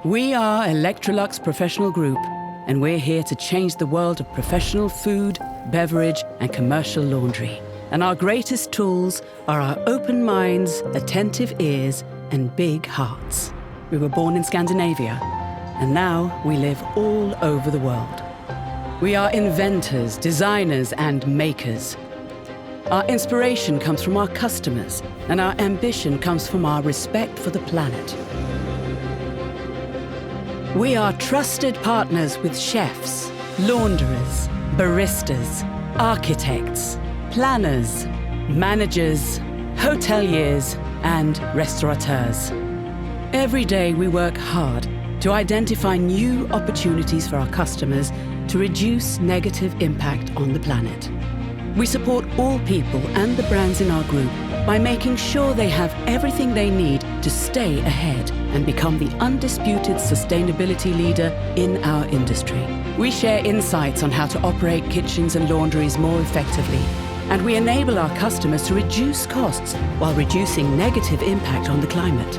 We are Electrolux Professional Group, and we're here to change the world of professional food, beverage, and commercial laundry. And our greatest tools are our open minds, attentive ears, and big hearts. We were born in Scandinavia, and now we live all over the world. We are inventors, designers, and makers. Our inspiration comes from our customers, and our ambition comes from our respect for the planet. We are trusted partners with chefs, launderers, baristas, architects, planners, managers, hoteliers, and restaurateurs. Every day we work hard to identify new opportunities for our customers to reduce negative impact on the planet. We support all people and the brands in our group by making sure they have everything they need to stay ahead and become the undisputed sustainability leader in our industry. We share insights on how to operate kitchens and laundries more effectively, and we enable our customers to reduce costs while reducing negative impact on the climate.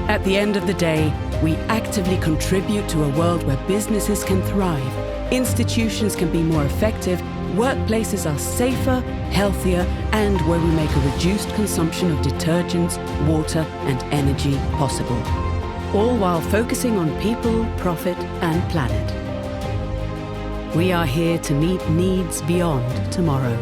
At the end of the day, we actively contribute to a world where businesses can thrive, institutions can be more effective, workplaces are safer, healthier, and where we make a reduced consumption of detergents, water, and energy possible. All while focusing on people, profit, and planet. We are here to meet needs beyond tomorrow.